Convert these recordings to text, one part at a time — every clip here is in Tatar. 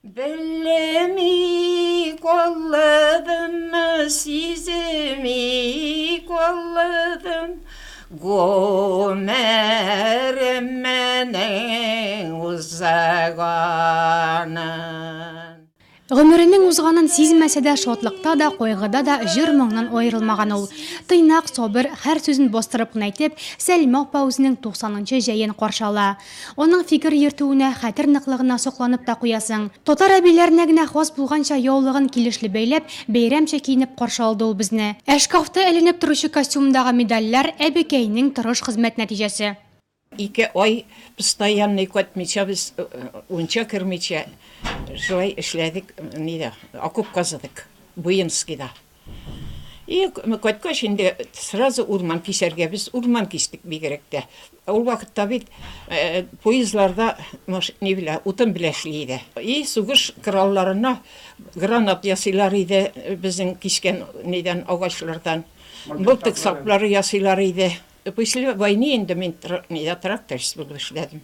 Belemi kolladım, sizimi kolladım. Gomerem menen uzağanın. Гомеренең узганын сизмәсә дә, шатлыкта да, кайгыда да җыр моңнан аерылмаган ул. Тыйнак, сабыр, һәр сүзен бастырып кына әйтеп, Сәлимә апа үзенең 90-нчы җәен каршы ала. Аның фикер йөртүенә, хәтер ныклыгына сокланып та куясың. Татар әбиләренә генә хас булганча яулыгын килешле бәйләп, бәйрәмчә киенеп каршы алды ул безне. Әшкафта эленеп торучы костюмдагы медальләр әбекәйнең тырыш хезмәт нәтиҗәсе. 2 ай постоянный көтмичә, без унча кермичә шулай эшләдек, окоп казыдык, Буинскида. И көткәч инде сразу урман кисәргә, біз урман кистек бигрәктә. Ул вакытта бит поездларда утын белән эшләйде. И сугыш коралларына гранат ясыйлар иде, безнең кискән агачлардан. Мылтык саплары ясыйлар иде. После войны инде мин тракторист булып эшләдем.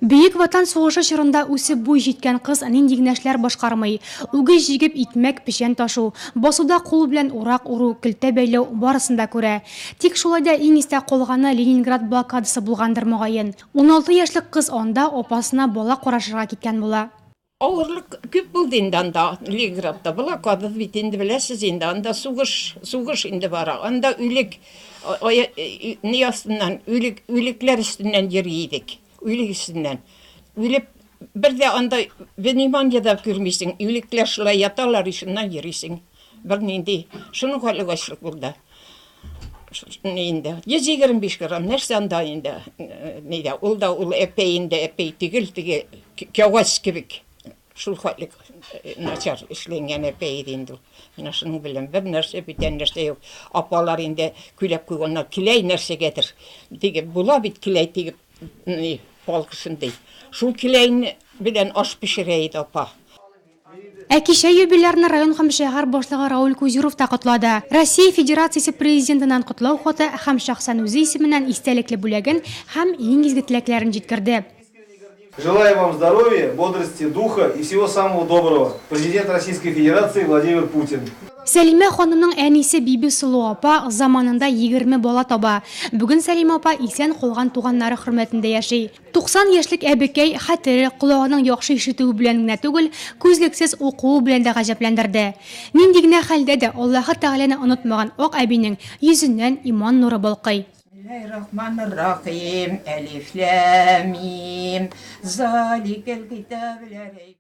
Бөек ватан сугышы чорында үсеп буй җиткән кыз нинди генә эшләр башкармый. Үгез җигеп итмәк, печән ташу, басуда кул белән урак уру, көлтә бәйләү барысын да күрә. Тик шулай да иң истә калганы Ленинград блокадасы булгандыр мөгаен. 16 яшьлек кыз анда апасына бала карашырга киткән була. Авырлык күп булды инде анда, Ленинградта блокада бит инде беләсез инде, анда сугыш инде бара. Анда үлек астыннан, үлекләр өстеннән йөридек. Үлек өстеннән. Үлеп бердә анда вниманиедә күрмисең, үлекләр шулай яталар ишеннән йөрисең. Бер нинди шуның хәлгәчлек булды. Инде 125 грамм нәрсә анда инде. Ул да ул әпей тигел теге кәвас кебек. Шул хәтлек начар эшләнгән әпей инде. Менә шуның белән бер нәрсә бүтән нәрсә юк. Апалар инде күләп куйганнар, киләй нәрсәгәдер. Теге була бит киләй теге полкышындай. Шул киләйне белән аш пешерә иде апа. Ә кичә юбилярны район һәм шәһәр башлыгы Рауль Кузиров та котлады. Россия Федерациясе президентыннан котлау хаты һәм шәхсән үзе исеменнән истәлекле бүләген һәм иң изге теләкләрен җиткерде. Желаю вам здоровья, бодрости, духа и всего самого доброго. Президент Российской Федерации Владимир Путин. Сәлимә ханымның әнисе Биби Сылу апа заманында 20 бала таба. Бүген Сәлимә апа исән калган туганнары хөрмәтендә яши. 90 яшьлек әбекәй хәтере колагының яхшы ишетүе белән генә түгел, күзлексез укуы белән дә гаҗәпләндерде. Нинди генә хәлдә дә Аллаһы Тәгаләне онытмаган ак әбинең йөзеннән иман нуры балкый. Bismillahirrahmanirrahim. Elif lam mim. Zalikal kitab la rayb